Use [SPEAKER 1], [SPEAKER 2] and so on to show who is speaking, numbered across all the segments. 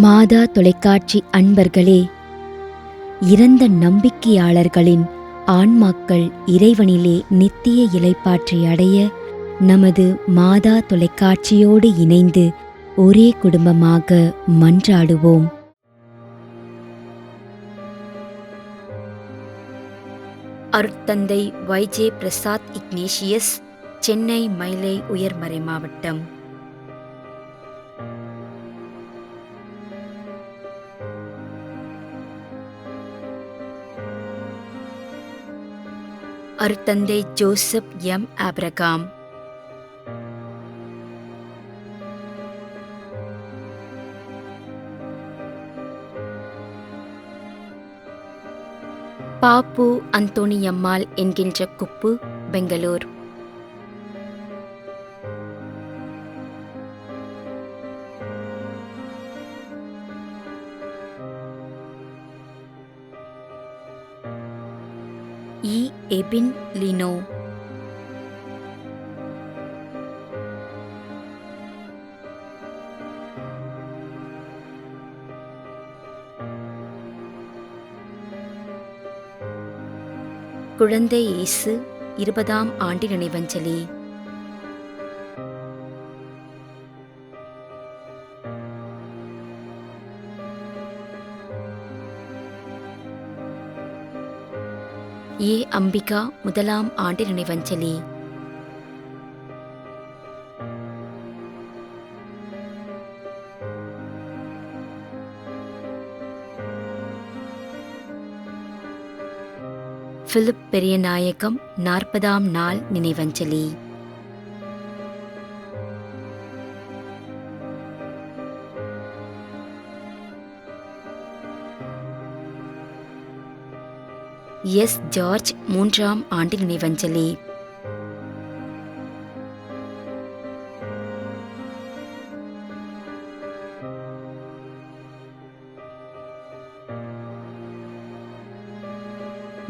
[SPEAKER 1] மாதா தொலைக்காட்சி அன்பர்களே, இறந்த நம்பிக்கையாளர்களின் ஆன்மாக்கள் இறைவனிலே நித்திய இளைப்பாற்றி அடைய நமது மாதா தொலைக்காட்சியோடு இணைந்து ஒரே குடும்பமாக மன்றாடுவோம். அருட்தந்தை வைஜே பிரசாத் இக்னேஷியஸ், சென்னை மயிலை உயர்மறை மாவட்டம். அருட்தந்தை ஜோசப் எம் ஆபிரகாம், பாப்பு அந்தோணியம்மாள் என்கின்ற குப்பு, பெங்களூர். இ எபின் லினோ, குழந்தை இயேசு 20ஆம் ஆண்டு நினைவஞ்சலி. ஏ அம்பிகா 1ஆம் ஆண்டு நினைவஞ்சலி. பிலிப் பெரியநாயகம் 40ஆம் நாள் நினைவஞ்சலி. எஸ் ஜார்ஜ் 3ஆம் ஆண்டு நினைவஞ்சலி.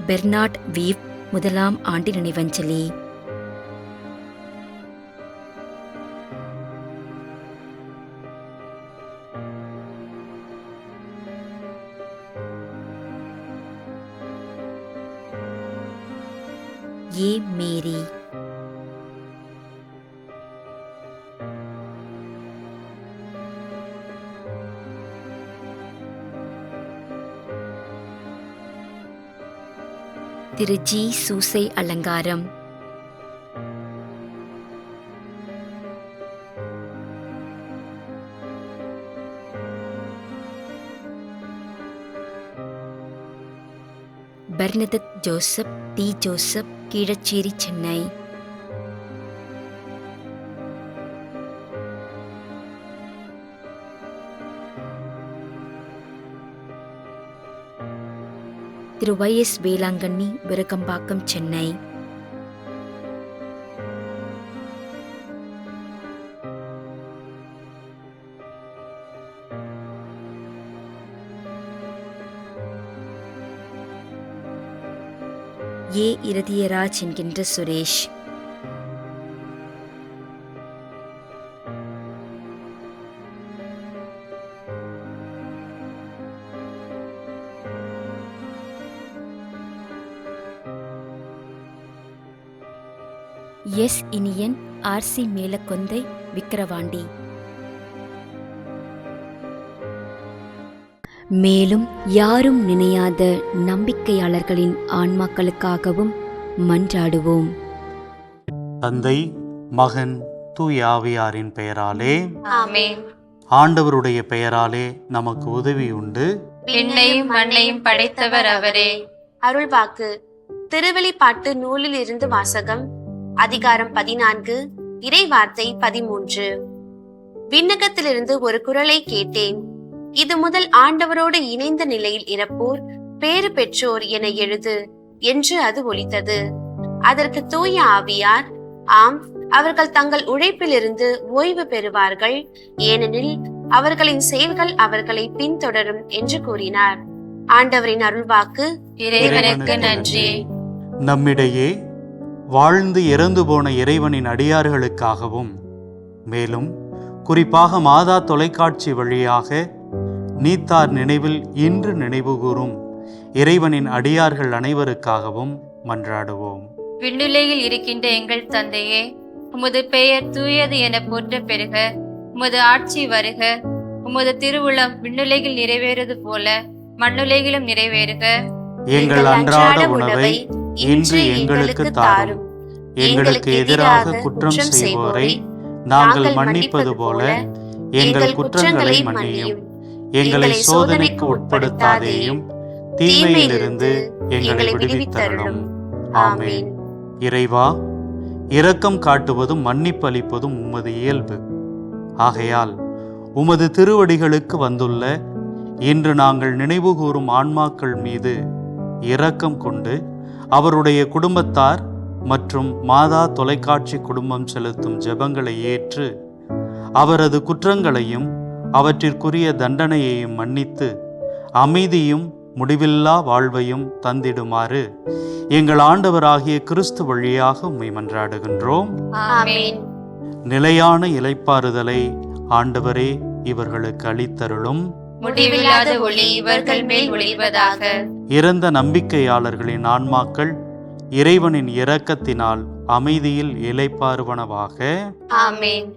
[SPEAKER 1] பெர்னார்ட் வீவ் 1ஆம் ஆண்டு நினைவஞ்சலி. ஏ மேரி, திரு ஜி சூசை அலங்காரம், பெர்னதத் ஜோசப் டி ஜோசப், கீழச்சேரி, சென்னை. திரு YS வேளாங்கண்ணி, விருகம்பாக்கம், சென்னை. ஏ இருதயராஜ் என்கின்ற சுரேஷ், எஸ் இனியன், RC மேலக்கொந்தை, விக்கிரவாண்டி. மேலும் யாரும் நினையாத நம்பிக்கையாளர்களின் ஆன்மாக்களுக்காகவும் மன்றாடுவோம்.
[SPEAKER 2] தந்தை, மகன், தூய ஆவியாரின் பெயராலே
[SPEAKER 3] ஆமென்.
[SPEAKER 2] ஆண்டவருடைய பெயராலே நமக்கு உதவி உண்டு.
[SPEAKER 3] விண்ணையும் மண்ணையும் படைத்தவர் அவரே.
[SPEAKER 4] அருள்வாக்கு. திருவெளிப்பாட்டு நூலில் இருந்து வாசகம். அதிகாரம் 14, இறை வார்த்தை 13. விண்ணகத்திலிருந்து ஒரு குரலை கேட்டேன். இது முதல் ஆண்டவரோடு இணைந்த நிலையில் இறப்போர் பேறு பெற்றோர் என எழுது என்று அது ஒலித்தது. அதற்கு தூய ஆவியார், ஆம், அவர்கள் தங்கள் உழைப்பிலிருந்து ஓய்வு பெறுவார்கள், ஏனெனில் அவர்களின் செயல்கள் அவர்களை பின்தொடரும் என்று கூறினார். ஆண்டவரின் அருள்வாக்கு.
[SPEAKER 3] இறைவனுக்கு நன்றி.
[SPEAKER 2] நம்மிடையே வாழ்ந்து இறந்து போன இறைவனின் அடியார்களுக்காகவும், மேலும் குறிப்பாக மாதா தொலைக்காட்சி வழியாக நீத்தார் நினைவில் இன்று நினைவுகூரும் இறைவனின் அடியார்கள் அனைவருக்காகவும் மன்றாடுவோம்.
[SPEAKER 3] விண்ணுலகில் இருக்கின்ற எங்கள் தந்தையே, உமது பெயர் தூயது என போற்ற பெறுக. உமது ஆட்சி வருக. உமது திருவுளம் விண்ணுலகில் நிறைவேறுவது போல மண்ணுலகிலும் நிறைவேறுக.
[SPEAKER 2] எங்கள் அன்றாட உணவை இன்று எங்களுக்கு தாரும். எங்களுக்கு எதிராக குற்றம் செய்வோரை நாங்கள் மன்னிப்பது போல எங்கள் குற்றங்களை மன்னியும். எங்களை சோதனைக்கு உட்படுத்தாதேயும், தீமையிலிருந்து எங்களை விடுவித்தருளும். ஆமென். இறைவா, இரக்கம் காட்டுவதும் மன்னிப்பு அளிப்பதும் உமது இயல்பு. ஆகையால் உமது திருவடிகளுக்கு வந்துள்ள இன்று நாங்கள் நினைவுகூரும் ஆன்மாக்கள் மீது இரக்கம் கொண்டு அவருடைய குடும்பத்தார் மற்றும் மாதா தொலைக்காட்சி குடும்பம் செலுத்தும் ஜெபங்களை ஏற்று அவரது குற்றங்களையும் அவற்றிற்குரிய தண்டனையையும் மன்னித்து அமைதியும் முடிவில்லா வாழ்வையும் தந்திடுமாறு எங்கள் ஆண்டவராகிய கிறிஸ்து வழியாக உம்மை மன்றாடுகின்றோம்.
[SPEAKER 3] ஆமென்.
[SPEAKER 2] நிலையான இளைப்பாறுதலை ஆண்டவரே இவர்களுக்கு அளித்தருளும்.
[SPEAKER 3] முடிவில்லாத ஒளி இவர்கள் மேல் ஒளிவதாக.
[SPEAKER 2] இறந்த நம்பிக்கையாளர்களின் ஆன்மாக்கள் இறைவனின் இரக்கத்தினால் அமைதியில் இளைப்பாறுவனவாக.
[SPEAKER 3] ஆமென்.